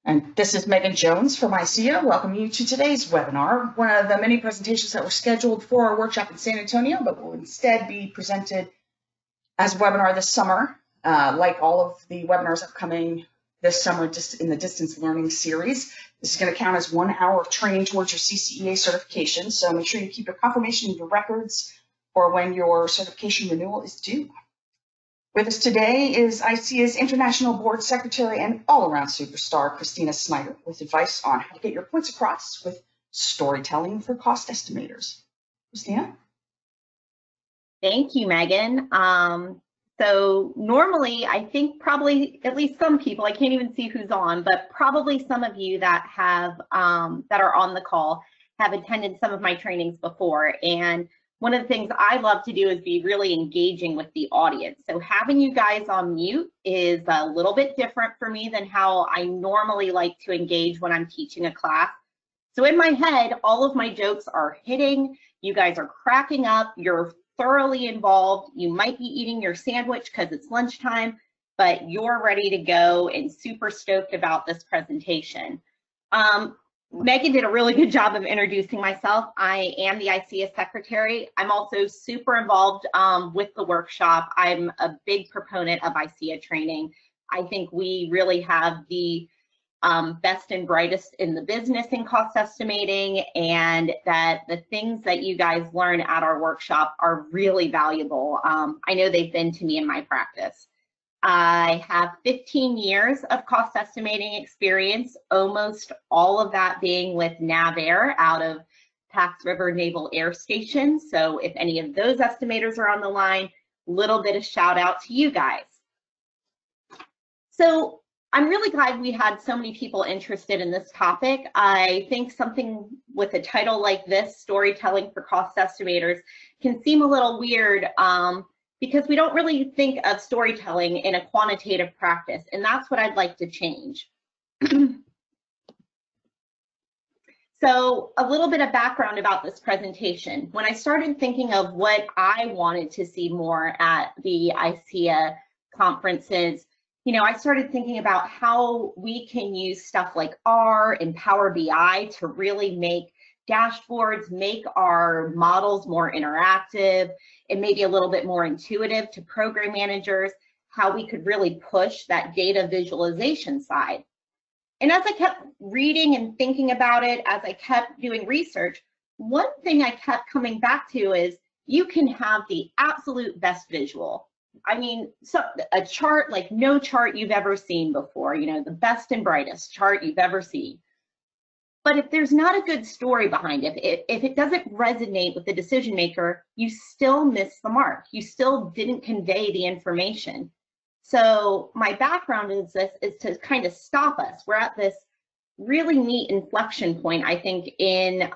And this is Megan Jones from ICEA. Welcome you to today's webinar, one of the many presentations that were scheduled for our workshop in San Antonio, but will instead be presented as a webinar this summer, like all of the webinars upcoming this summer just in the distance learning series. This is going to count as 1 hour of training towards your CCEA certification, so make sure you keep your confirmation in your records for when your certification renewal is due. With us today is ICEA's International Board Secretary and all-around superstar, Christina Snyder, with advice on how to get your points across with storytelling for cost estimators. Christina? Thank you, Megan. So normally, I think probably at least some people, I can't even see who's on, but probably some of you that have that are on the call have attended some of my trainings before. And one of the things I love to do is be really engaging with the audience. So having you guys on mute is a little bit different for me than how I normally like to engage when I'm teaching a class. So in my head, all of my jokes are hitting, you guys are cracking up, you're thoroughly involved, you might be eating your sandwich because it's lunchtime, but you're ready to go and super stoked about this presentation. Megan did a really good job of introducing myself. I am the ICEA secretary. I'm also super involved with the workshop. I'm a big proponent of ICEA training. I think we really have the best and brightest in the business in cost estimating, and that the things that you guys learn at our workshop are really valuable. I know they've been to me in my practice. I have 15 years of cost estimating experience, almost all of that being with NavAir out of Pax River Naval Air Station. So if any of those estimators are on the line, little bit of shout out to you guys. So I'm really glad we had so many people interested in this topic. I think something with a title like this, Storytelling for Cost Estimators, can seem a little weird because we don't really think of storytelling in a quantitative practice, and that's what I'd like to change. So a little bit of background about this presentation. When I started thinking of what I wanted to see more at the ICEA conferences, you know, I started thinking about how we can use stuff like R and Power BI to really make dashboards, make our models more interactive and maybe a little bit more intuitive to program managers, how we could really push that data visualization side. And as I kept reading and thinking about it, as I kept doing research, one thing I kept coming back to is you can have the absolute best visual. I mean, so a chart like no chart you've ever seen before, you know, the best and brightest chart you've ever seen. But if there's not a good story behind it, if it doesn't resonate with the decision maker, you still miss the mark. You still didn't convey the information. So my background is to kind of stop us. We're at this really neat inflection point, I think, in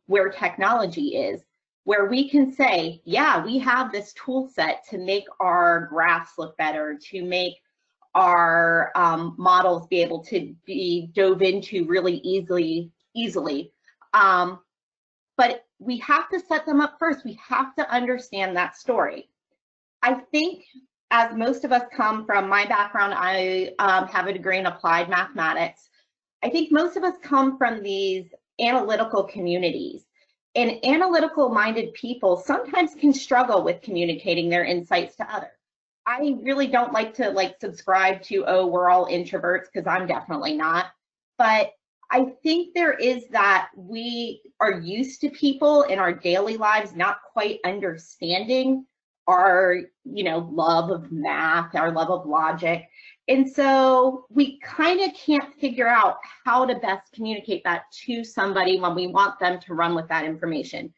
where technology is, where we can say, yeah, we have this tool set to make our graphs look better, to make our models be able to be dove into really easily. But we have to set them up first. We have to understand that story. I think as most of us come from my background, I have a degree in applied mathematics. I think most of us come from these analytical communities. And analytical minded people sometimes can struggle with communicating their insights to others. I really don't like to subscribe to, oh, we're all introverts, because I'm definitely not. But I think there is that we are used to people in our daily lives not quite understanding our, you know, love of math, our love of logic. And so we kind of can't figure out how to best communicate that to somebody when we want them to run with that information.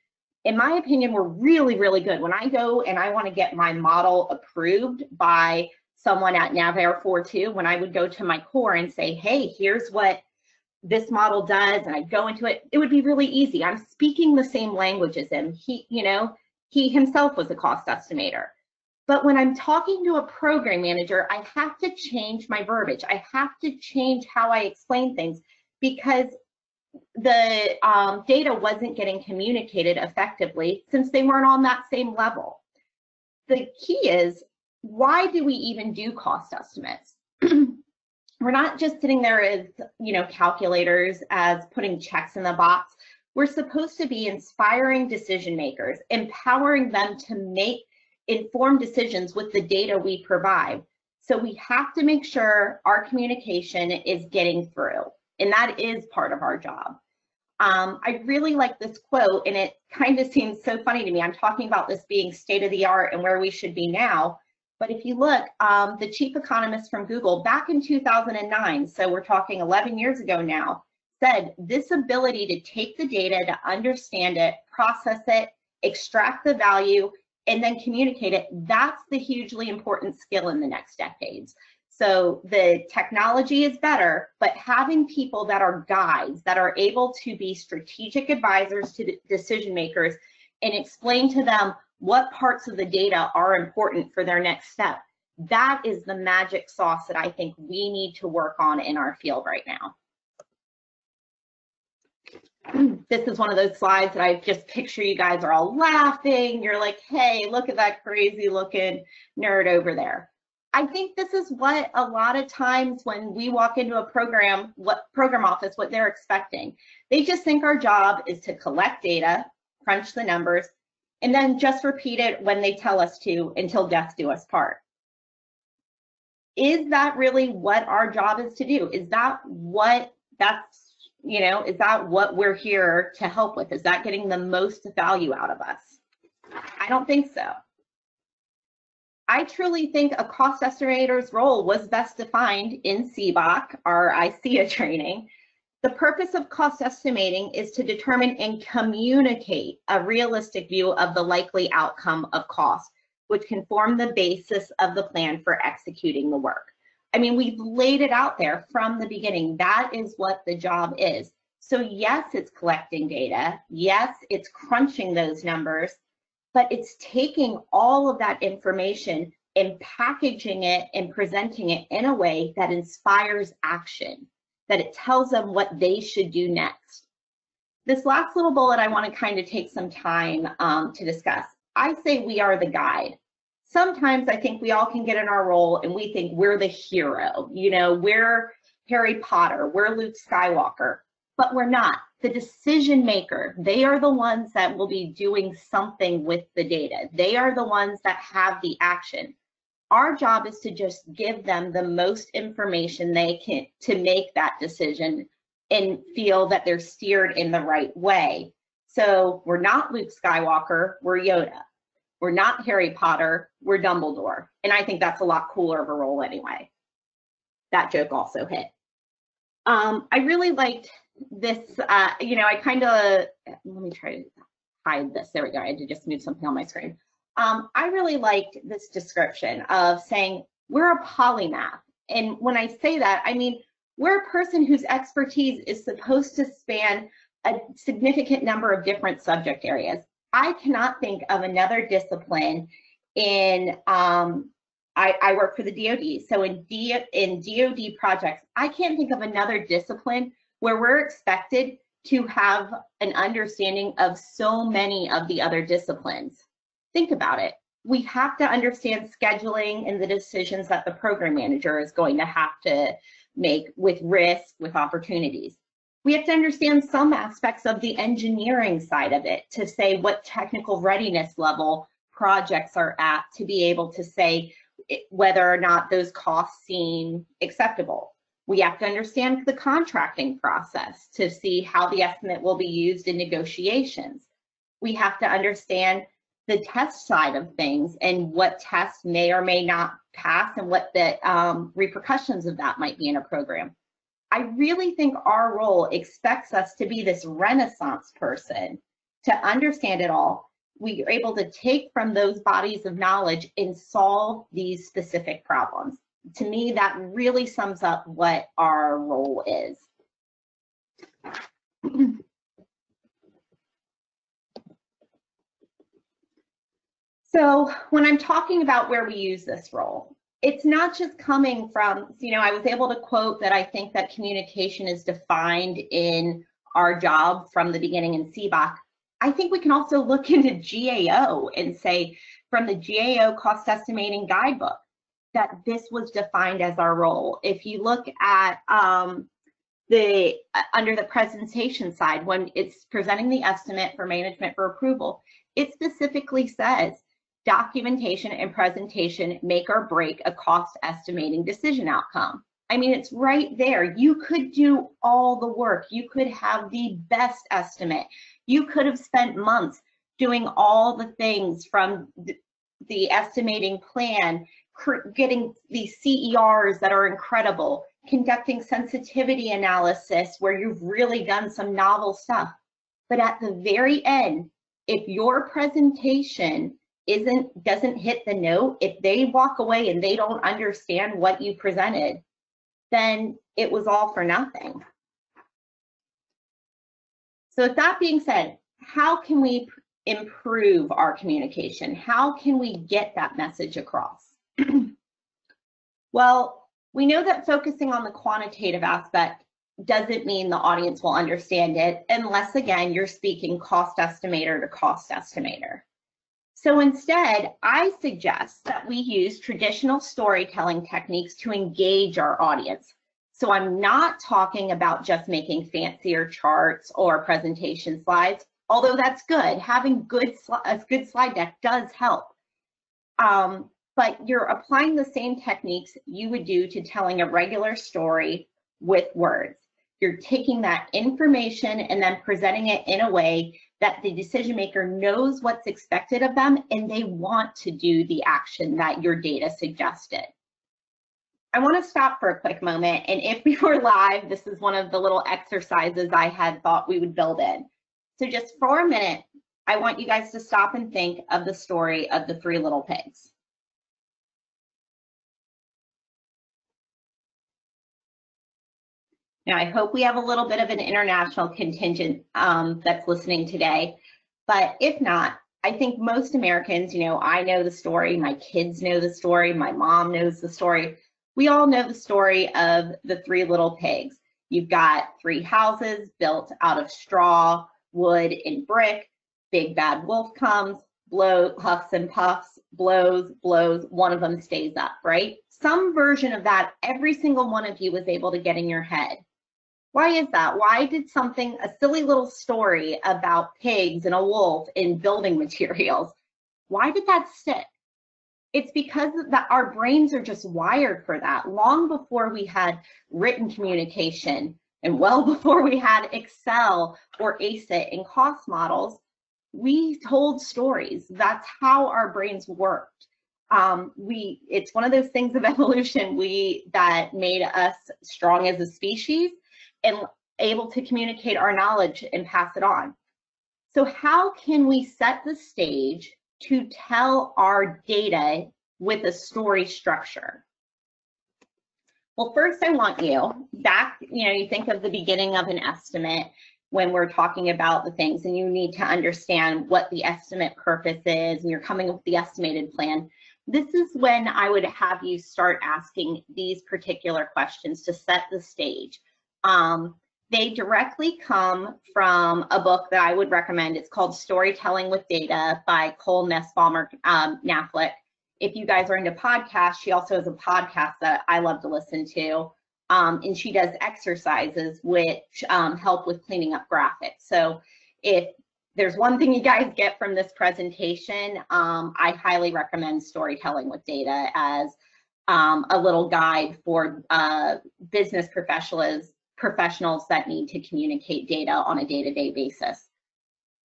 In my opinion, we're really, really good. When I go and I want to get my model approved by someone at NavAir 4.2, when I would go to my core and say, hey, here's what this model does, and I go into it, it would be really easy. I'm speaking the same language as him. He himself was a cost estimator. But when I'm talking to a program manager, I have to change my verbiage. I have to change how I explain things because the data wasn't getting communicated effectively since they weren't on that same level. The key is, why do we even do cost estimates? we're not just sitting there as, calculators, as putting checks in the box. We're supposed to be inspiring decision makers, empowering them to make informed decisions with the data we provide. So we have to make sure our communication is getting through, and that is part of our job. I really like this quote, and it kind of seems so funny to me. I'm talking about this being state of the art and where we should be now. But if you look, the chief economist from Google back in 2009, so we're talking 11 years ago now, said this ability to take the data, to understand it, process it, extract the value, and then communicate it, that's the hugely important skill in the next decades. So the technology is better, but having people that are guides, that are able to be strategic advisors to decision makers and explain to them what parts of the data are important for their next step, that is the magic sauce that I think we need to work on in our field right now. This is one of those slides that I just picture you guys are all laughing. You're like, hey, look at that crazy looking nerd over there. I think this is what a lot of times when we walk into a program office, what they're expecting. They just think our job is to collect data, crunch the numbers, and then just repeat it when they tell us to until death do us part. Is that really what our job is to do? Is that what is that what we're here to help with? Is that getting the most value out of us? I don't think so. I truly think a cost estimator's role was best defined in CBOC, our ICEA training. The purpose of cost estimating is to determine and communicate a realistic view of the likely outcome of cost, which can form the basis of the plan for executing the work. I mean, we've laid it out there from the beginning. That is what the job is. So yes, it's collecting data. Yes, it's crunching those numbers, but it's taking all of that information and packaging it and presenting it in a way that inspires action, that it tells them what they should do next. This last little bullet I want to kind of take some time to discuss. I say we are the guide. Sometimes I think we all can get in our role and we think we're the hero. We're Harry Potter, we're Luke Skywalker, but we're not. The decision maker, they are the ones that will be doing something with the data. They are the ones that have the action. Our job is to just give them the most information they can to make that decision and feel that they're steered in the right way. So we're not Luke Skywalker, we're Yoda. We're not Harry Potter, we're Dumbledore. And I think that's a lot cooler of a role anyway. That joke also hit. I really liked this, I kind of, let me try to hide this. There we go, I had to just move something on my screen. I really liked this description of saying we're a polymath. And when I say that, I mean, we're a person whose expertise is supposed to span a significant number of different subject areas. I cannot think of another discipline in, I work for the DoD, so in DoD projects, I can't think of another discipline where we're expected to have an understanding of so many of the other disciplines. Think about it. We have to understand scheduling and the decisions that the program manager is going to have to make with risk, with opportunities. We have to understand some aspects of the engineering side of it to say what technical readiness level projects are at to be able to say whether or not those costs seem acceptable. We have to understand the contracting process to see how the estimate will be used in negotiations. We have to understand the test side of things and what tests may or may not pass and what the repercussions of that might be in a program. I really think our role expects us to be this Renaissance person, to understand it all. We are able to take from those bodies of knowledge and solve these specific problems. To me, that really sums up what our role is. So when I'm talking about where we use this role, it's not just coming from, I was able to quote that I think that communication is defined in our job from the beginning in CBOC. I think we can also look into GAO and say from the GAO cost estimating guidebook, that this was defined as our role. If you look at under the presentation side, when it's presenting the estimate for management for approval, it specifically says documentation and presentation make or break a cost estimating decision outcome. I mean, it's right there. You could do all the work. You could have the best estimate. You could have spent months doing all the things from the estimating plan, getting these CERs that are incredible, conducting sensitivity analysis where you've really done some novel stuff. But at the very end, if your presentation doesn't hit the note, if they walk away and they don't understand what you presented, then it was all for nothing. So with that being said, how can we improve our communication? How can we get that message across? Well, we know that focusing on the quantitative aspect doesn't mean the audience will understand it unless, again, you're speaking cost estimator to cost estimator. So instead, I suggest that we use traditional storytelling techniques to engage our audience. So I'm not talking about just making fancier charts or presentation slides, although that's good. Having a good slide deck does help. But you're applying the same techniques you would do to telling a regular story with words. You're taking that information and then presenting it in a way that the decision maker knows what's expected of them and they want to do the action that your data suggested. I want to stop for a quick moment, and if we were live, this is one of the little exercises I had thought we would build in. So just for a minute, I want you guys to stop and think of the story of the three little pigs. Now, I hope we have a little bit of an international contingent that's listening today, but if not, I think most Americans, I know the story, my kids know the story, my mom knows the story. We all know the story of the three little pigs. You've got three houses built out of straw, wood, and brick. Big bad wolf comes, huffs and puffs, blows, one of them stays up, right? Some version of that, every single one of you was able to get in your head. Why is that? Why did a silly little story about pigs and a wolf in building materials, why did that stick? It's because our brains are just wired for that. Long before we had written communication and well before we had Excel or ACIT and cost models, we told stories. That's how our brains worked. It's one of those things of evolution that made us strong as a species and able to communicate our knowledge and pass it on. So how can we set the stage to tell our data with a story structure? Well, first I want you think of the beginning of an estimate when we're talking about the things, and you need to understand what the estimate purpose is, and you're coming up with the estimated plan. This is when I would have you start asking these particular questions to set the stage. They directly come from a book that I would recommend. It's called Storytelling with Data by Cole Nessbaumer-Knaflic. If you guys are into podcasts, she also has a podcast that I love to listen to. And she does exercises which help with cleaning up graphics. So if there's one thing you guys get from this presentation, I highly recommend Storytelling with Data as a little guide for business professionals that need to communicate data on a day-to-day basis.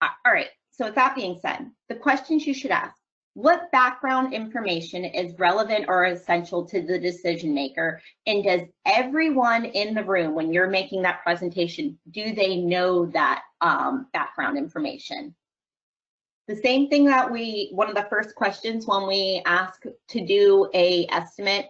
All right, so with that being said, the questions you should ask: what background information is relevant or essential to the decision maker? And does everyone in the room, when you're making that presentation, do they know that background information? The same thing that one of the first questions when we ask to do a estimate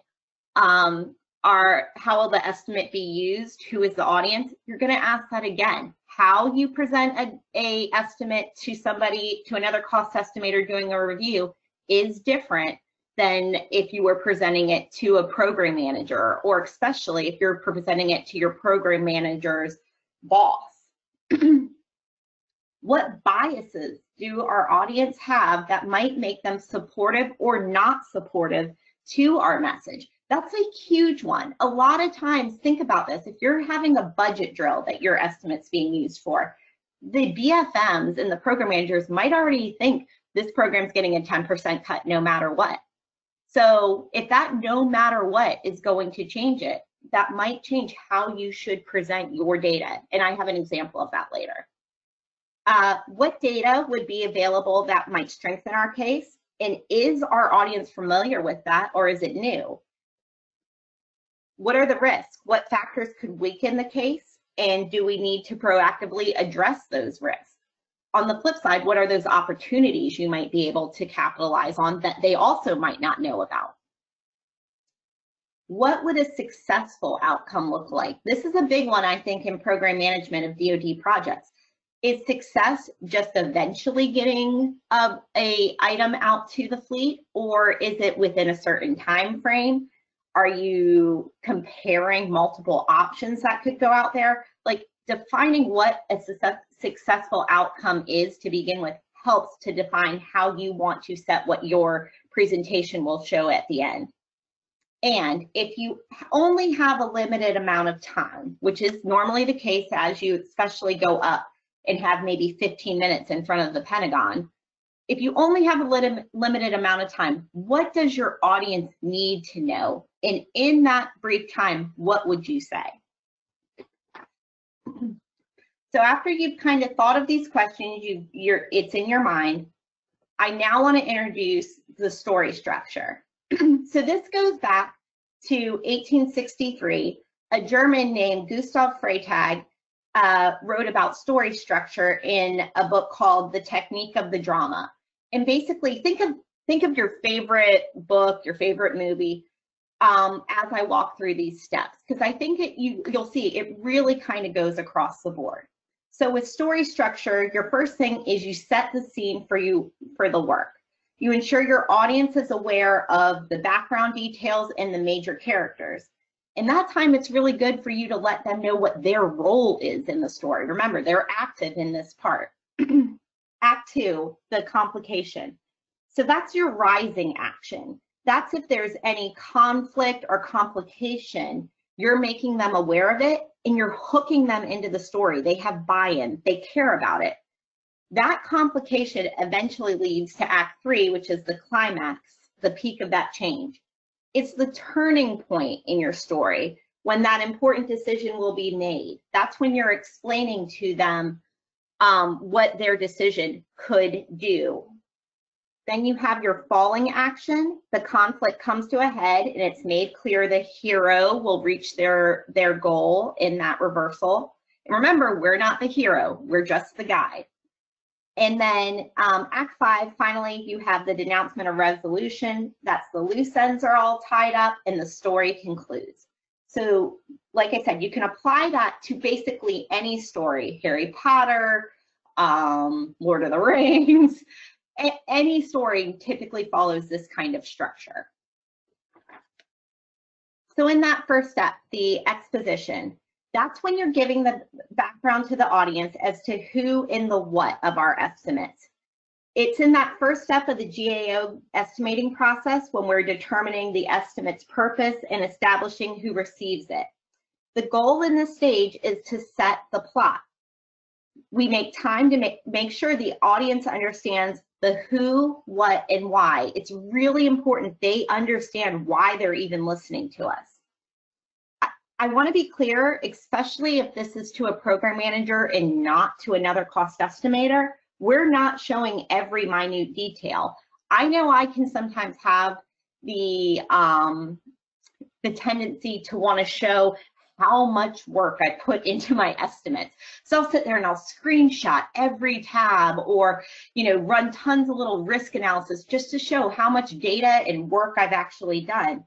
are, how will the estimate be used? Who is the audience? You're going to ask that again. How you present a estimate to another cost estimator doing a review is different than if you were presenting it to a program manager, or especially if you're presenting it to your program manager's boss. What biases do our audience have that might make them supportive or not supportive to our message. That's a huge one. A lot of times, think about this. If you're having a budget drill that your estimate's being used for, the BFMs and the program managers might already think this program's getting a 10% cut no matter what. So if that no matter what is going to change it, that might change how you should present your data. And I have an example of that later. What data would be available that might strengthen our case? And is our audience familiar with that, or is it new? What are the risks? What factors could weaken the case? And do we need to proactively address those risks? On the flip side, what are those opportunities you might be able to capitalize on that they also might not know about? What would a successful outcome look like? This is a big one, I think, in program management of DoD projects. Is success just eventually getting a item out to the fleet, or is it within a certain time frame? Are you comparing multiple options that could go out there? Like, defining what a successful outcome is to begin with helps to define how you want to set what your presentation will show at the end. And if you only have a limited amount of time, which is normally the case as you especially go up and have maybe 15 minutes in front of the Pentagon, if you only have a limited amount of time, what does your audience need to know? And in that brief time, what would you say? So after you've kind of thought of these questions, it's in your mind, I now want to introduce the story structure. So this goes back to 1863. A German named Gustav Freytag wrote about story structure in a book called The Technique of the Drama. And basically, think of your favorite book, your favorite movie, as I walk through these steps, because I think you'll see it really kind of goes across the board. So with story structure, your first thing is you set the scene for the work. You ensure your audience is aware of the background details and the major characters. In that time, it's really good for you to let them know what their role is in the story. Remember, they're active in this part. Act 2, the complication. So that's your rising action. That's if there's any conflict or complication, you're making them aware of it and you're hooking them into the story. They have buy-in, they care about it. That complication eventually leads to Act 3, which is the climax, the peak of that change. It's the turning point in your story when that important decision will be made. That's when you're explaining to them what their decision could do. Then you have your falling action. The conflict comes to a head and it's made clear the hero will reach their goal in that reversal. And remember, we're not the hero, we're just the guide. And then Act 5, finally, you have the denouncement of resolution. That's the loose ends are all tied up and the story concludes. So like I said, you can apply that to basically any story, Harry Potter, Lord of the Rings, any story typically follows this kind of structure. So in that first step, the exposition, that's when you're giving the background to the audience as to who and the what of our estimates. It's in that first step of the GAO estimating process when we're determining the estimate's purpose and establishing who receives it. The goal in this stage is to set the plot. We make time to make sure the audience understands the who, what, and why. It's really important they understand why they're even listening to us. I want to be clear, especially if this is to a program manager and not to another cost estimator, we're not showing every minute detail. I know I can sometimes have the tendency to want to show how much work I put into my estimates. So I'll sit there and I'll screenshot every tab or, run tons of little risk analysis just to show how much data and work I've actually done.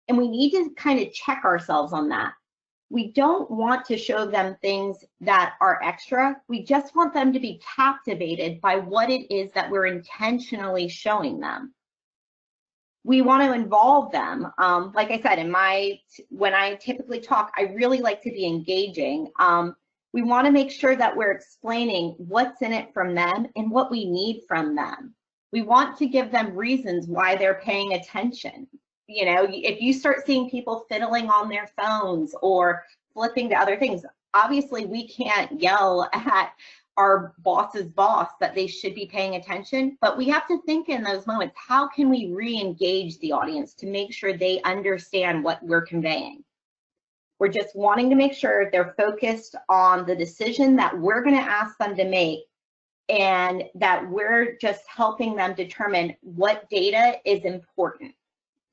And we need to kind of check ourselves on that. We don't want to show them things that are extra. We just want them to be captivated by what it is that we're intentionally showing them. We want to involve them. Like I said, when I typically talk, I really like to be engaging. We want to make sure that we're explaining what's in it from them and what we need from them. We want to give them reasons why they're paying attention. You know, if you start seeing people fiddling on their phones or flipping to other things, obviously we can't yell at our boss's boss that they should be paying attention, but we have to think in those moments, how can we re-engage the audience to make sure they understand what we're conveying? We're just wanting to make sure they're focused on the decision that we're going to ask them to make, and that we're just helping them determine what data is important.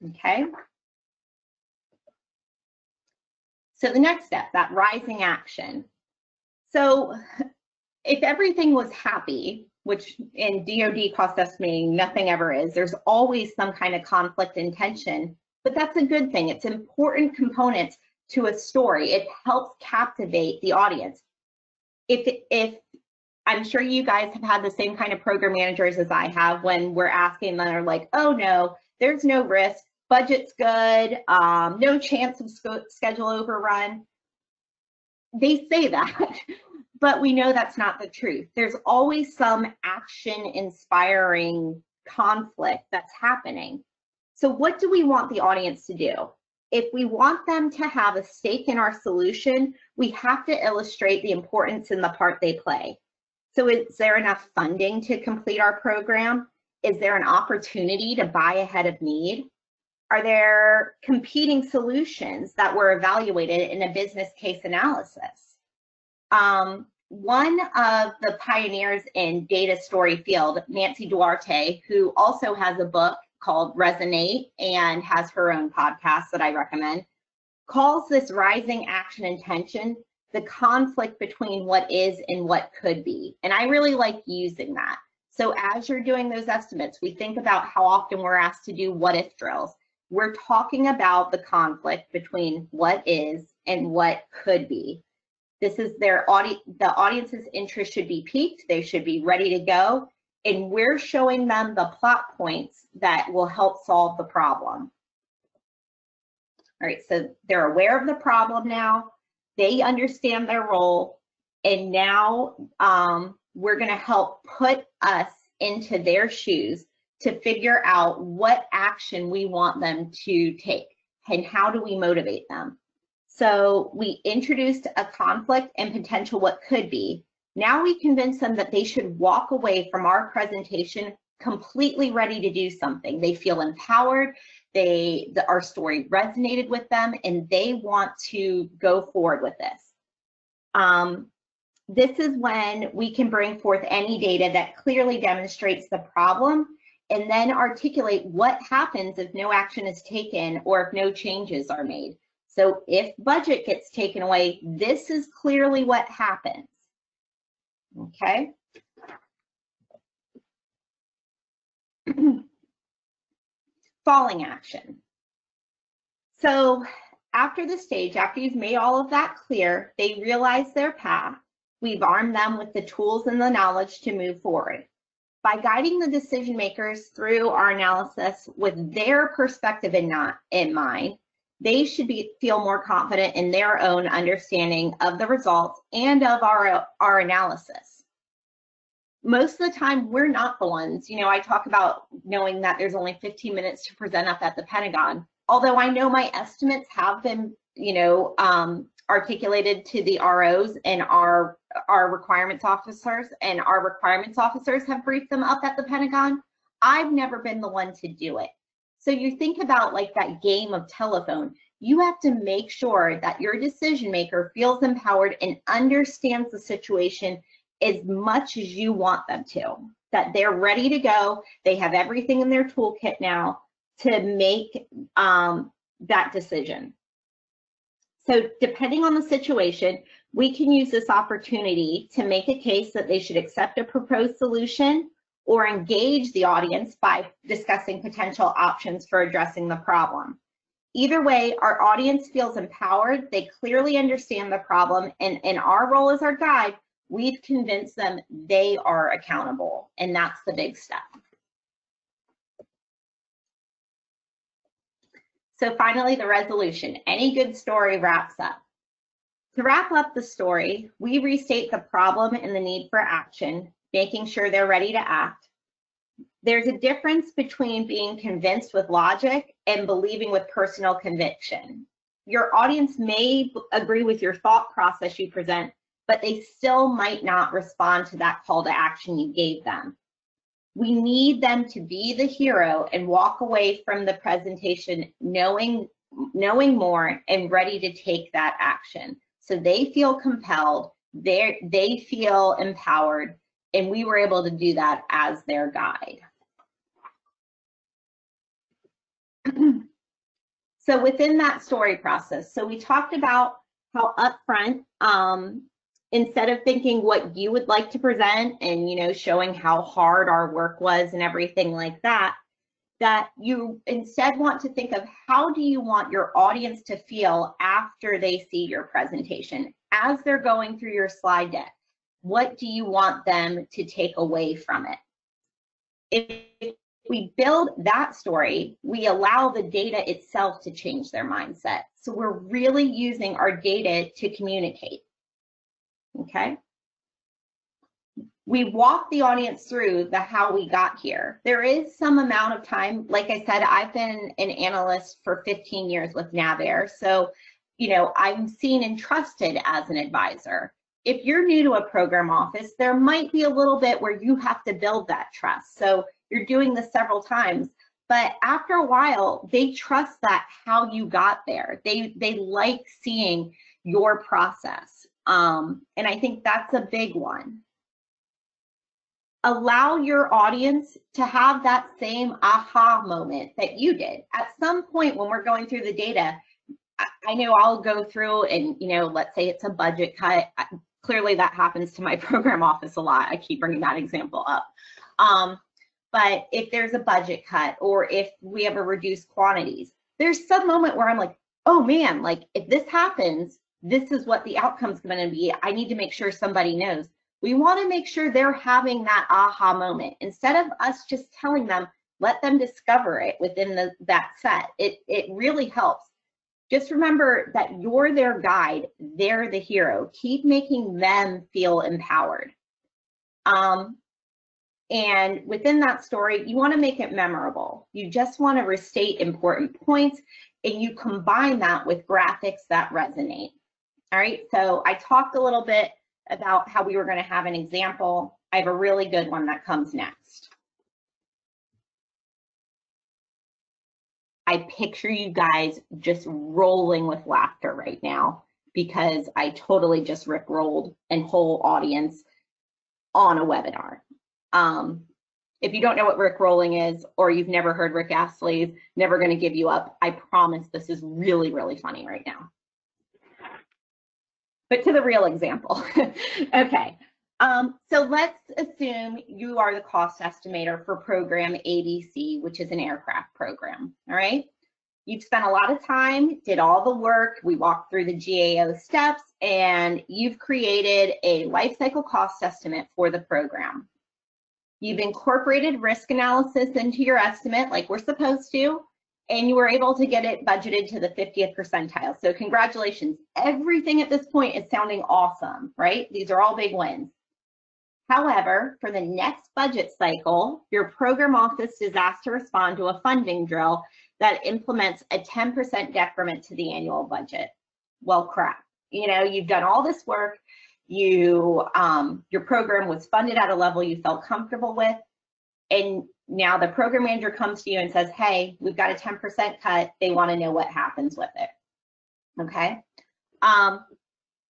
Okay. So the next step, that rising action. So if everything was happy, which in DoD cost estimating, nothing ever is, there's always some kind of conflict and tension, but that's a good thing. It's important components to a story. It helps captivate the audience. If I'm sure you guys have had the same kind of program managers as I have, when we're asking them, they're like, oh no, there's no risk, budget's good, no chance of schedule overrun. They say that, but we know that's not the truth. There's always some action-inspiring conflict that's happening. So what do we want the audience to do? If we want them to have a stake in our solution, we have to illustrate the importance in the part they play. So is there enough funding to complete our program? Is there an opportunity to buy ahead of need? Are there competing solutions that were evaluated in a business case analysis? One of the pioneers in data story field, Nancy Duarte, who also has a book called Resonate and has her own podcast that I recommend, calls this rising action and tension the conflict between what is and what could be. And I really like using that. So as you're doing those estimates, we think about how often we're asked to do what if drills. We're talking about the conflict between what is and what could be. This is the audience's interest should be piqued, they should be ready to go, and we're showing them the plot points that will help solve the problem. All right, so they're aware of the problem now, they understand their role, and now we're going to help put us into their shoes to figure out what action we want them to take and how do we motivate them. So we introduced a conflict and potential what could be. Now we convince them that they should walk away from our presentation completely ready to do something. They feel empowered, our story resonated with them, and they want to go forward with this. This is when we can bring forth any data that clearly demonstrates the problem, and then articulate what happens if no action is taken or if no changes are made. So if budget gets taken away, this is clearly what happens. Okay. Falling action. So after the stage, after you've made all of that clear, they realize their path. We've armed them with the tools and the knowledge to move forward. By guiding the decision makers through our analysis with their perspective in mind, they should feel more confident in their own understanding of the results and of our analysis. Most of the time, we're not the ones. You know, I talk about knowing that there's only 15 minutes to present up at the Pentagon. Although I know my estimates have been, articulated to the ROs and our requirements officers, and our requirements officers have briefed them up at the Pentagon, I've never been the one to do it. So you think about like that game of telephone, you have to make sure that your decision maker feels empowered and understands the situation as much as you want them to, that they're ready to go, they have everything in their toolkit now to make that decision. So depending on the situation, we can use this opportunity to make a case that they should accept a proposed solution or engage the audience by discussing potential options for addressing the problem. Either way, our audience feels empowered, they clearly understand the problem, and in our role as our guide, we've convinced them they are accountable, and that's the big step. So finally, the resolution. Any good story wraps up. To wrap up the story, we restate the problem and the need for action, making sure they're ready to act. There's a difference between being convinced with logic and believing with personal conviction. Your audience may agree with your thought process you present, but they still might not respond to that call to action you gave them. We need them to be the hero and walk away from the presentation knowing more and ready to take that action. So they feel compelled, they feel empowered, and we were able to do that as their guide. So within that story process, so we talked about how upfront, instead of thinking what you would like to present and, you know, showing how hard our work was and everything like that, that you instead want to think of how do you want your audience to feel after they see your presentation, as they're going through your slide deck. What do you want them to take away from it? If we build that story, we allow the data itself to change their mindset. So we're really using our data to communicate. Okay. We walk the audience through the how we got here. There is some amount of time. Like I said, I've been an analyst for 15 years with NavAir. So, you know, I'm seen and trusted as an advisor. If you're new to a program office, there might be a little bit where you have to build that trust. So you're doing this several times, but after a while, they trust that how you got there. They like seeing your process. And I think that's a big one. Allow your audience to have that same aha moment that you did. At some point when we're going through the data, I know I'll go through and, you know, let's say it's a budget cut. Clearly that happens to my program office a lot. I keep bringing that example up. But if there's a budget cut or if we have a reduced quantities, there's some moment where I'm like, oh man, like if this happens, this is what the outcome's going to be. I need to make sure somebody knows. We want to make sure they're having that aha moment. Instead of us just telling them, let them discover it within that set. It really helps. Just remember that you're their guide. They're the hero. Keep making them feel empowered. And within that story, you want to make it memorable. You just want to restate important points, and you combine that with graphics that resonate. All right, so I talked a little bit about how we were going to have an example. I have a really good one that comes next. I picture you guys just rolling with laughter right now because I totally just rickrolled a whole audience on a webinar. If you don't know what Rickrolling is, or you've never heard Rick Astley's Never Gonna Give You Up, I promise this is really, really funny right now. But to the real example. Okay, so let's assume you are the cost estimator for program ABC, which is an aircraft program, all right? You've spent a lot of time, did all the work, we walked through the GAO steps, and you've created a life cycle cost estimate for the program. You've incorporated risk analysis into your estimate like we're supposed to, and you were able to get it budgeted to the 50th percentile. So congratulations. Everything at this point is sounding awesome, right? These are all big wins. However, for the next budget cycle, your program office is asked to respond to a funding drill that implements a 10% decrement to the annual budget. Well, crap. You know, you've done all this work. Your program was funded at a level you felt comfortable with, and now the program manager comes to you and says, hey, we've got a 10% cut. They want to know what happens with it. Okay.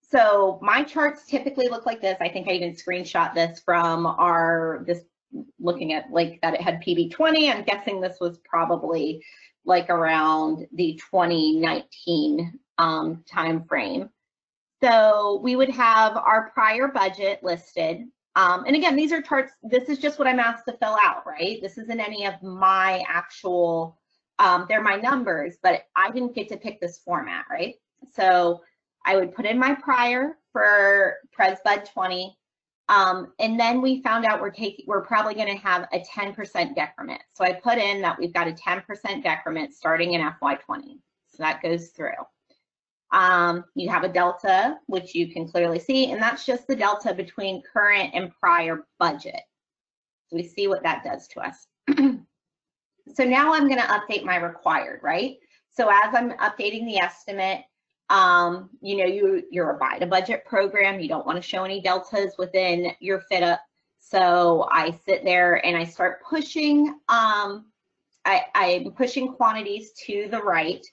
So my charts typically look like this. I think I even screenshot this from looking at like that it had PB20. I'm guessing this was probably like around the 2019 time frame. So we would have our prior budget listed. And again, these are charts. This is just what I'm asked to fill out, right? This isn't any of my actual, they're my numbers, but I didn't get to pick this format, right? So I would put in my prior for PresBud 20. And then we found out we're probably going to have a 10% decrement. So I put in that we've got a 10% decrement starting in FY20. So that goes through. You have a delta, which you can clearly see, and that's just the delta between current and prior budget. So we see what that does to us. So now I'm going to update my required, right? So as I'm updating the estimate, you know, you're a buy to budget program. You don't want to show any deltas within your fit up. So I sit there and I start pushing, I'm pushing quantities to the right.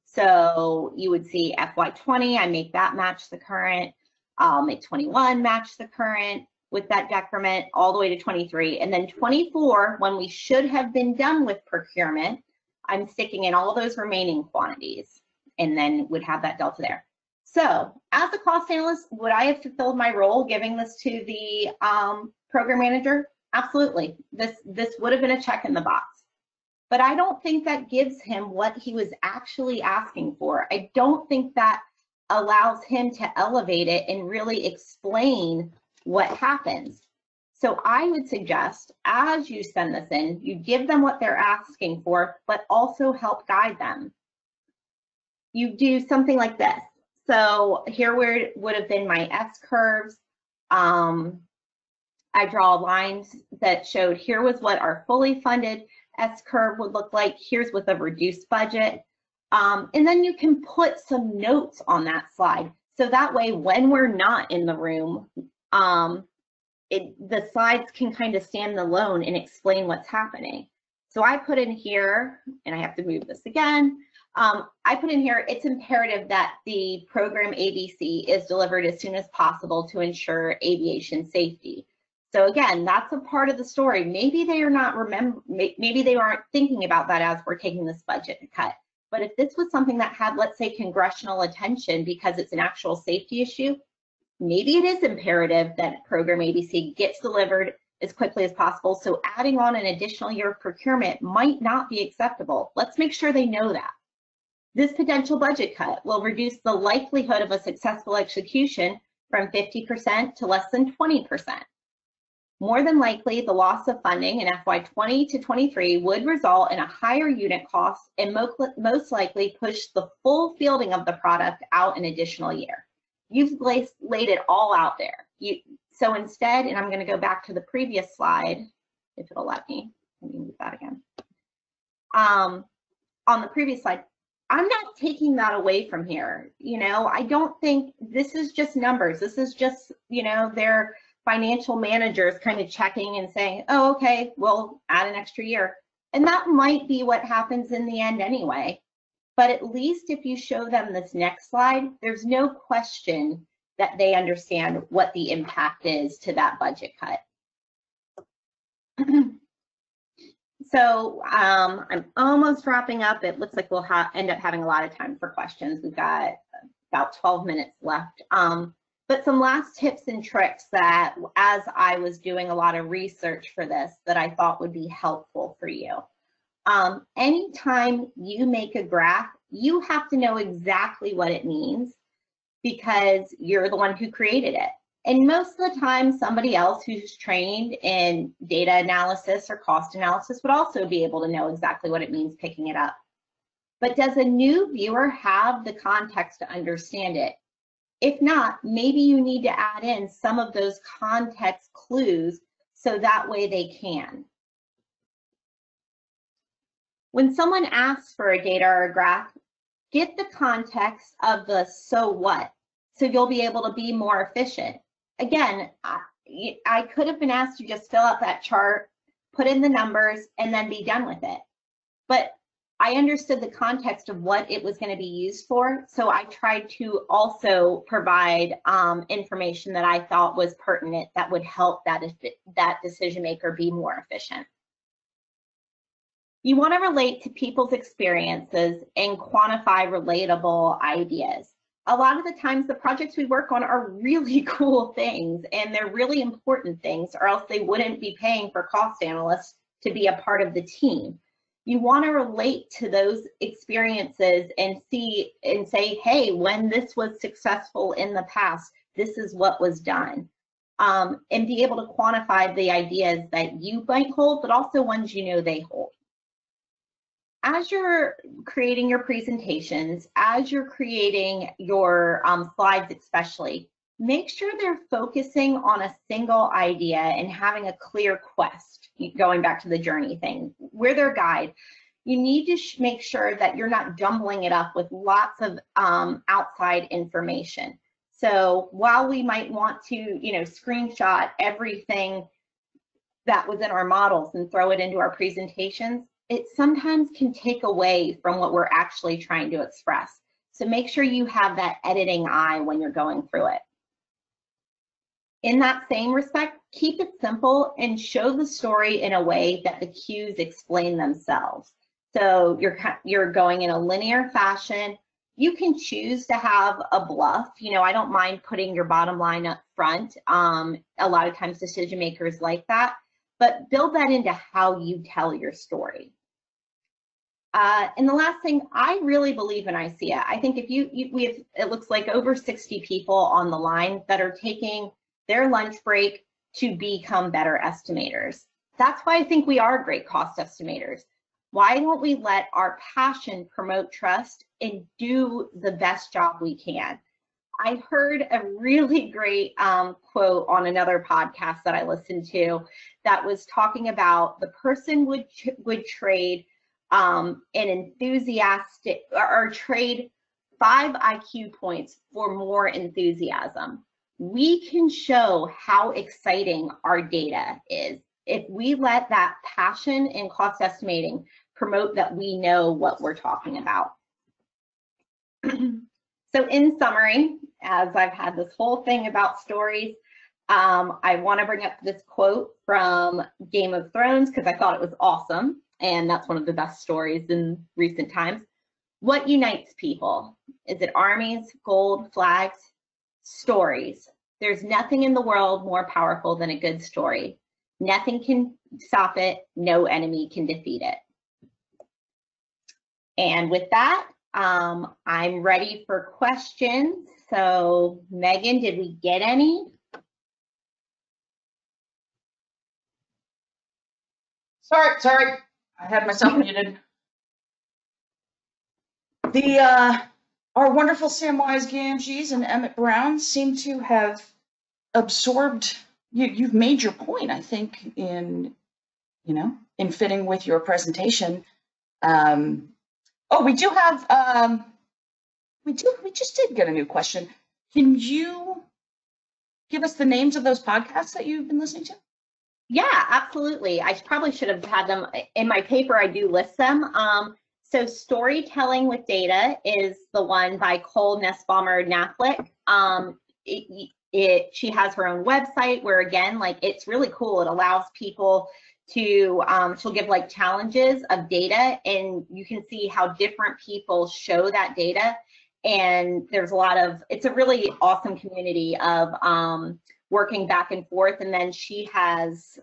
So you would see FY20, I make that match the current, I'll make 21 match the current with that decrement all the way to 23. And then 24, when we should have been done with procurement, I'm sticking in all those remaining quantities and then would have that delta there. So as a cost analyst, would I have fulfilled my role giving this to the program manager? Absolutely. This would have been a check in the box. But I don't think that gives him what he was actually asking for. I don't think that allows him to elevate it and really explain what happens. So I would suggest, as you send this in, you give them what they're asking for, but also help guide them. You do something like this. So here would have been my S curves. I draw lines that showed here was what our fully funded S curve would look like. Here's with a reduced budget. And then you can put some notes on that slide. So that way, when we're not in the room, the slides can kind of stand alone and explain what's happening. So I put in here, and I have to move this again. I put in here, it's imperative that the program ABC is delivered as soon as possible to ensure aviation safety. So again, that's a part of the story. Maybe they are not maybe they aren't thinking about that as we're taking this budget cut. But if this was something that had, let's say, congressional attention because it's an actual safety issue, maybe it is imperative that program ABC gets delivered as quickly as possible. So adding on an additional year of procurement might not be acceptable. Let's make sure they know that. This potential budget cut will reduce the likelihood of a successful execution from 50% to less than 20%. More than likely, the loss of funding in FY20 to 23 would result in a higher unit cost and most likely push the full fielding of the product out an additional year. You've laid it all out there. So instead, and I'm going to go back to the previous slide, if it'll let me move that again. On the previous slide, I'm not taking that away from here. You know, I don't think this is just numbers. This is just, you know, their financial managers kind of checking and saying, oh, okay, we'll add an extra year. And that might be what happens in the end anyway. But at least if you show them this next slide, there's no question that they understand what the impact is to that budget cut. So I'm almost wrapping up. It looks like we'll end up having a lot of time for questions. We've got about 12 minutes left. But some last tips and tricks that, as I was doing a lot of research for this, that I thought would be helpful for you. Anytime you make a graph, you have to know exactly what it means because you're the one who created it. And most of the time, somebody else who's trained in data analysis or cost analysis would also be able to know exactly what it means picking it up. But does a new viewer have the context to understand it? If not, maybe you need to add in some of those context clues so that way they can. When someone asks for a data or a graph, get the context of the so what, so you'll be able to be more efficient. Again, I could have been asked to just fill out that chart, put in the numbers, and then be done with it. But I understood the context of what it was going to be used for, so I tried to also provide information that I thought was pertinent that would help that decision maker be more efficient. You want to relate to people's experiences and quantify relatable ideas. A lot of the times the projects we work on are really cool things and they're really important things, or else they wouldn't be paying for cost analysts to be a part of the team. You want to relate to those experiences and say, hey, when this was successful in the past, this is what was done. And be able to quantify the ideas that you might hold, but also ones you know they hold. As you're creating your presentations, as you're creating your slides especially, make sure they're focusing on a single idea and having a clear quest, going back to the journey thing. We're their guide. You need to make sure that you're not jumbling it up with lots of outside information. So while we might want to, screenshot everything that was in our models and throw it into our presentations, it sometimes can take away from what we're actually trying to express. So make sure you have that editing eye when you're going through it. In that same respect, keep it simple and show the story in a way that the cues explain themselves. So you're going in a linear fashion. You can choose to have a bluff. I don't mind putting your bottom line up front. A lot of times decision makers like that, but build that into how you tell your story. And the last thing, I really believe in ICEA. I think if we have, it looks like over 60 people on the line that are taking their lunch break to become better estimators. That's why I think we are great cost estimators. Why don't we let our passion promote trust and do the best job we can? I heard a really great quote on another podcast that I listened to that was talking about the person would trade an enthusiastic or trade 5 IQ points for more enthusiasm. We can show how exciting our data is if we let that passion in cost estimating promote that we know what we're talking about. So in summary, as I've had this whole thing about stories, I want to bring up this quote from Game of Thrones because I thought it was awesome, and that's one of the best stories in recent times. What unites people? Is it armies, gold, flags? Stories. There's nothing in the world more powerful than a good story. Nothing can stop it. No enemy can defeat it. And with that, I'm ready for questions. So Megan, did we get any? Sorry. I had myself muted. Our wonderful Samwise Gamgees and Emmett Brown seem to have absorbed. You've made your point, I think, in fitting with your presentation. We do have. We just did get a new question. Can you give us the names of those podcasts that you've been listening to? Yeah, absolutely. I probably should have had them in my paper. I do list them. So Storytelling with Data is the one by Cole Nussbaumer-Knaflic. She has her own website where, again, it's really cool. It allows people to, she'll give challenges of data, and you can see how different people show that data. And there's it's a really awesome community of working back and forth. And then she has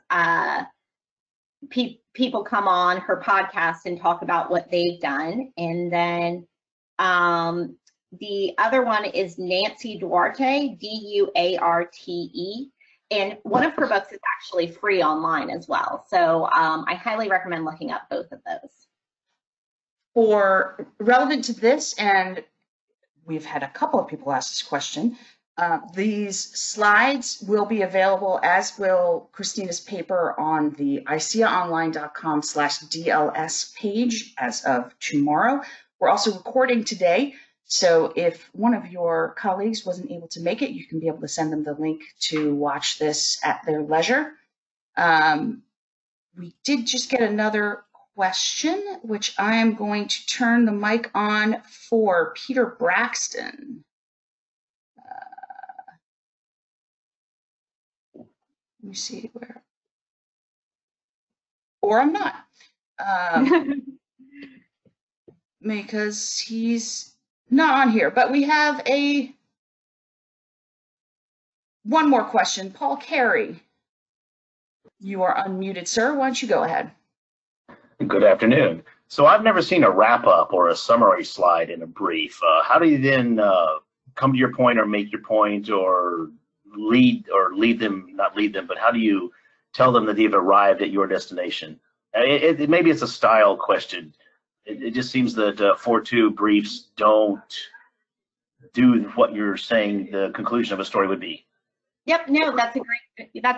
people come on her podcast and talk about what they've done. And then the other one is Nancy Duarte, Duarte, and one of her books is actually free online as well. So I highly recommend looking up both of those. For relevant to this, and we've had a couple of people ask this question, these slides will be available, as will Christina's paper, on the ICEAonline.com/DLS page as of tomorrow. We're also recording today, so if one of your colleagues wasn't able to make it, you can be able to send them the link to watch this at their leisure. We did just get another question, which I am going to turn the mic on for Peter Braxton. Let me see where, or I'm not, because he's not on here. But we have one more question. Paul Carey, you are unmuted, sir. Why don't you go ahead? Good afternoon. So I've never seen a wrap-up or a summary slide in a brief. How do you then come to your point or make your point or lead them, not lead them, but how do you tell them that they've arrived at your destination? Maybe it's a style question. It just seems that 4.2 briefs don't do what you're saying the conclusion of a story would be? Yep, no, that's a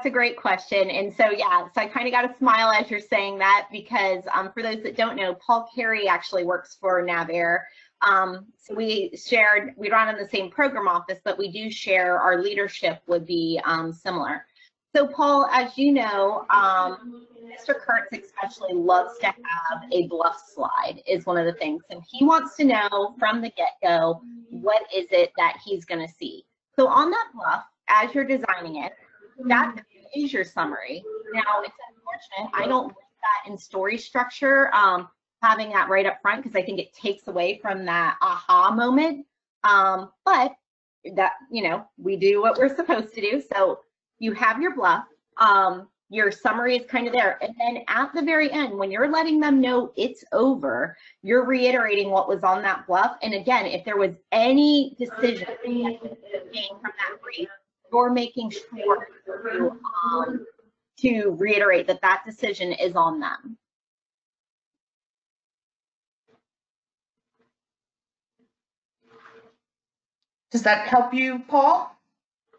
great question. And so, yeah, so I kind of got a smile as you're saying that, because for those that don't know, Paul Carey actually works for NavAir. So we run in the same program office, but we do share, our leadership would be similar. So Paul, as you know, Mr. Kurtz especially loves to have a bluff slide, is one of the things. And he wants to know from the get-go, what is it that he's going to see? So on that bluff, as you're designing it, that is your summary. Now, it's unfortunate, I don't like that in story structure, having that right up front, because I think it takes away from that aha moment. But that, you know, we do what we're supposed to do. So you have your bluff, your summary is kind of there. And then at the very end, when you're letting them know it's over, you're reiterating what was on that bluff. And again, if there was any decision that came from that brief, you're making sure to reiterate that that decision is on them. Does that help you, Paul?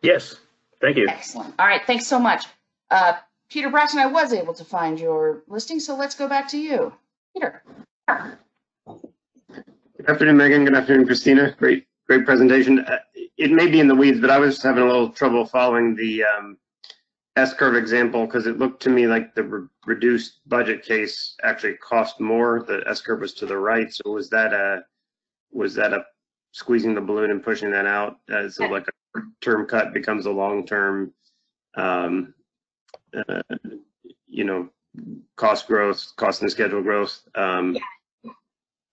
Yes, thank you. Excellent. All right, thanks so much. Peter Braxton, I was able to find your listing, so let's go back to you. Peter. Good afternoon, Megan. Good afternoon, Christina. Great presentation. It may be in the weeds, but I was having a little trouble following the S-curve example, because it looked to me like the reduced budget case actually cost more. The S-curve was to the right, so was that a squeezing the balloon and pushing that out? So like a term cut becomes a long-term, you know, cost growth, cost and schedule growth. Yeah.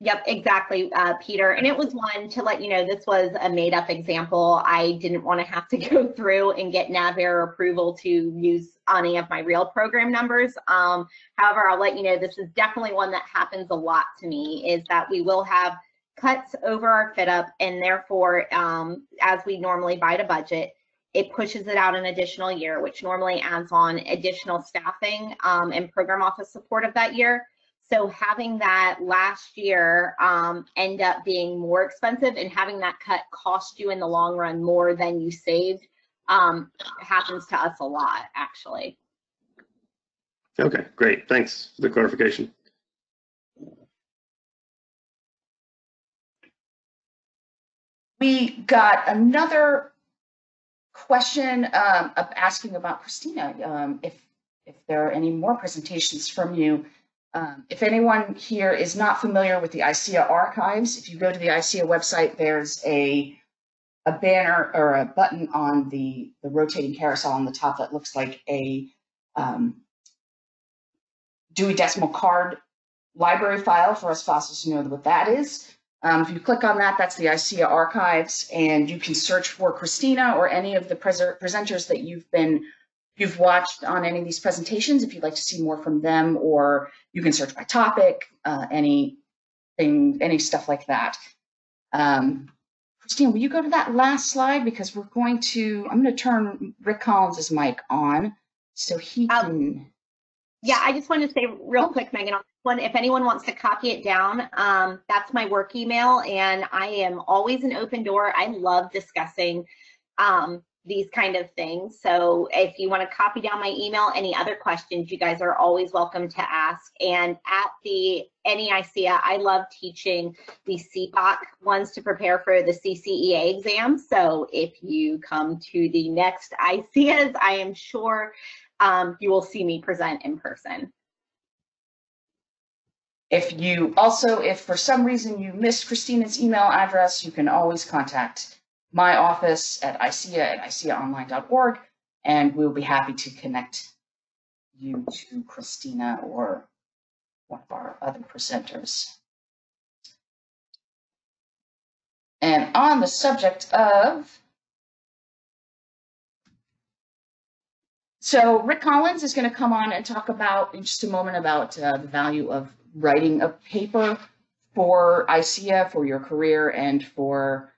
Yep, exactly, Peter. And it was one to let you know, this was a made up example. I didn't want to have to go through and get NavAir approval to use any of my real program numbers. However, I'll let you know, this is definitely one that happens a lot to me, is that we will have cuts over our fit up, and therefore, as we normally buy to budget, it pushes it out an additional year, which normally adds on additional staffing and program office support of that year. So having that last year end up being more expensive, and having that cut cost you in the long run more than you saved happens to us a lot, actually. Okay, great. Thanks for the clarification. We got another question asking about Christina, if there are any more presentations from you. If anyone here is not familiar with the ICEA archives, if you go to the ICEA website, there's a banner or a button on the rotating carousel on the top that looks like a Dewey Decimal Card library file. For us fossils, you know what that is. If you click on that, that's the ICEA archives, and you can search for Christina or any of the presenters that you've watched on any of these presentations if you'd like to see more from them, or you can search by topic, any stuff like that. Christina, will you go to that last slide? Because I'm going to turn Rick Collins' mic on so he can. Yeah, I just wanted to say real quick, Megan, on this one, if anyone wants to copy it down, that's my work email, and I am always an open door. I love discussing these kind of things. So if you want to copy down my email, any other questions, you guys are always welcome to ask. And at the NEICEA, I love teaching the CPOC ones to prepare for the CCEA exam. So if you come to the next ICEAs, I am sure you will see me present in person. If for some reason you missed Christina's email address, you can always contact my office at ICEA@ICEAonline.org, and we'll be happy to connect you to Christina or one of our other presenters. And on the subject of, so Rick Collins is going to come on and talk about, in just a moment, about the value of writing a paper for ICEA, for your career, and for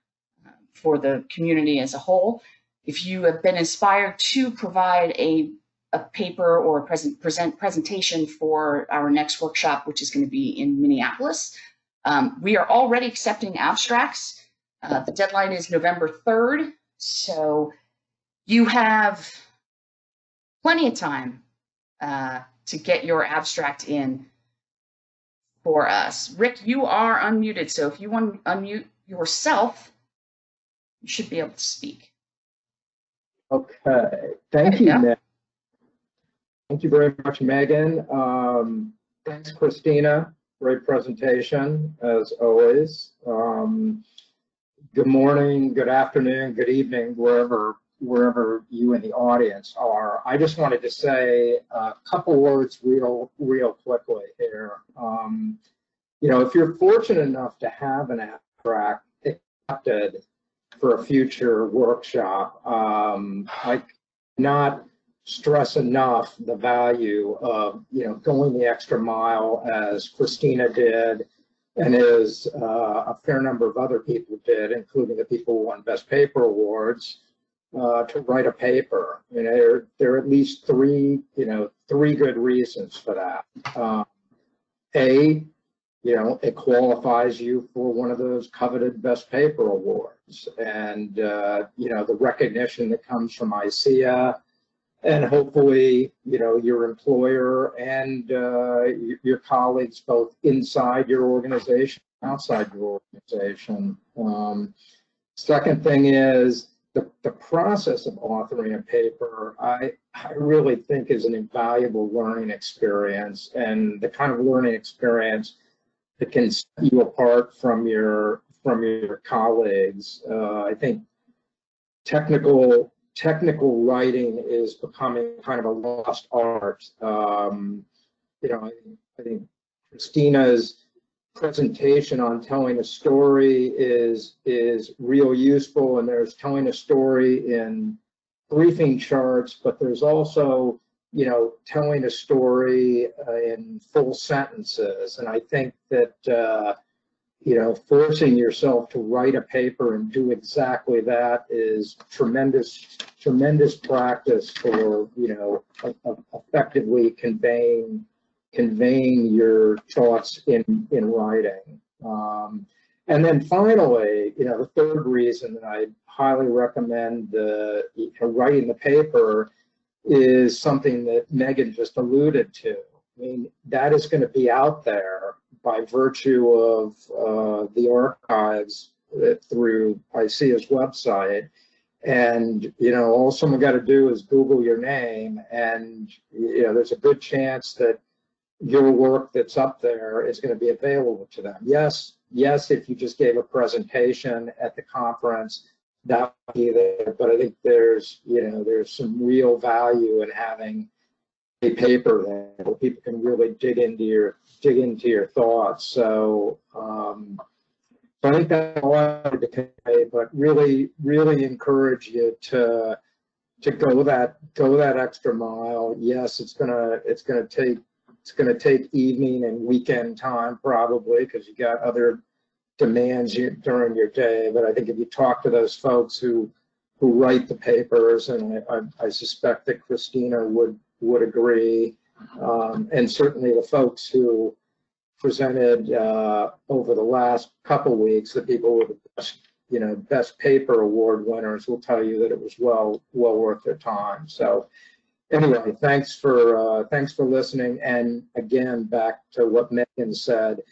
the community as a whole. If you have been inspired to provide a paper or a presentation for our next workshop, which is going to be in Minneapolis, we are already accepting abstracts. The deadline is November 3rd, so you have plenty of time to get your abstract in for us. Rick, you are unmuted, so if you want to unmute yourself, you should be able to speak. Okay, thank you, Meg. Thank you very much, Megan. Thanks, Christina. Great presentation, as always. Good morning, good afternoon, good evening, wherever you in the audience are. I just wanted to say a couple words real quickly here. You know, if you're fortunate enough to have an abstract accepted for a future workshop, I cannot stress enough the value of, you know, going the extra mile as Christina did, and as a fair number of other people did, including the people who won Best Paper Awards, to write a paper. You know, there are at least three good reasons for that. A, you know, it qualifies you for one of those coveted Best Paper Awards, and you know, the recognition that comes from ICEA, and hopefully, you know, your employer and your colleagues, both inside your organization, outside your organization. Second thing is the process of authoring a paper, I really think is an invaluable learning experience, and the kind of learning experience that can set you apart from your colleagues. I think technical writing is becoming kind of a lost art. You know, I think Christina's presentation on telling a story is real useful, and there's telling a story in briefing charts, but there's also, you know, telling a story in full sentences. And I think that you know, forcing yourself to write a paper and do exactly that is tremendous practice for, you know, effectively conveying your thoughts in writing. And then finally, you know, the third reason that I highly recommend writing the paper is something that Megan just alluded to. I mean, that is going to be out there by virtue of the archives through ICEA's website. And, you know, all someone got to do is Google your name, and, you know, there's a good chance that your work that's up there is going to be available to them. Yes, if you just gave a presentation at the conference, that would be there. But I think there's some real value in having a paper there where people can really dig into your thoughts. So I think that's all I wanted to convey, but really encourage you to go that extra mile. Yes, it's gonna take evening and weekend time probably, because you got other demands during your day. But I think if you talk to those folks who write the papers, and I suspect that Christina would agree, and certainly the folks who presented over the last couple weeks, the people with the best paper award winners, will tell you that it was well worth their time. So anyway, thanks for listening. And again, back to what Megan said,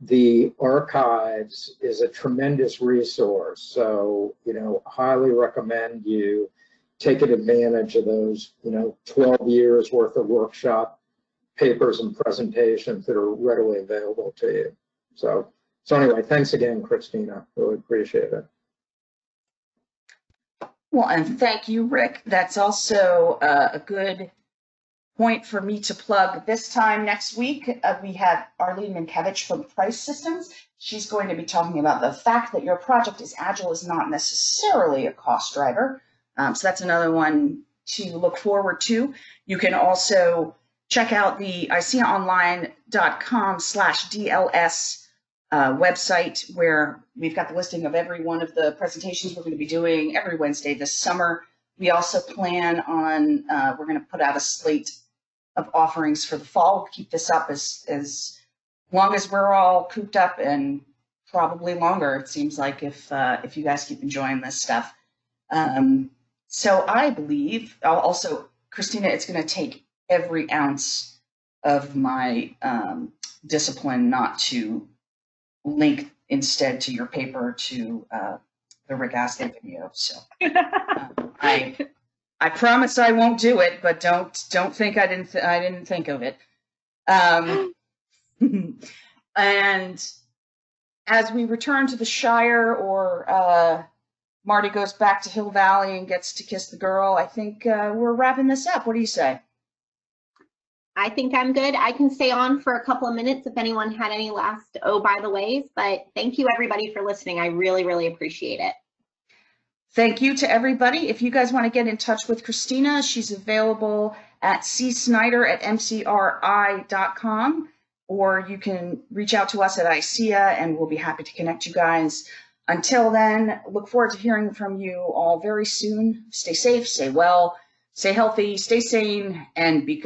the archives is a tremendous resource. So, you know, highly recommend you taking advantage of those, 12 years worth of workshop papers and presentations that are readily available to you. So anyway, thanks again, Christina. Really appreciate it. Well, and thank you, Rick. That's also a good point for me to plug. This time next week, we have Arlene Minkiewicz from Price Systems. She's going to be talking about the fact that your project is agile is not necessarily a cost driver. So that's another one to look forward to. You can also check out the ICEAonline.com/DLS website, where we've got the listing of every one of the presentations we're going to be doing every Wednesday this summer. We also plan on, we're going to put out a slate of offerings for the fall. We'll keep this up as long as we're all cooped up and probably longer. It seems like if you guys keep enjoying this stuff. So I believe also, Christina, it's going to take every ounce of my discipline not to link instead to your paper to the Rick Astley video. So I promise I won't do it, but don't think I didn't think of it. And as we return to the Shire, or Marty goes back to Hill Valley and gets to kiss the girl, I think we're wrapping this up. What do you say? I think I'm good. I can stay on for a couple of minutes if anyone had any last by the ways, but thank you everybody for listening. I really, really appreciate it. Thank you to everybody. If you guys want to get in touch with Christina, she's available at csnyder@mcri.com, or you can reach out to us at ICEA and we'll be happy to connect you guys. Until then, look forward to hearing from you all very soon. Stay safe, stay well, stay healthy, stay sane, and be good.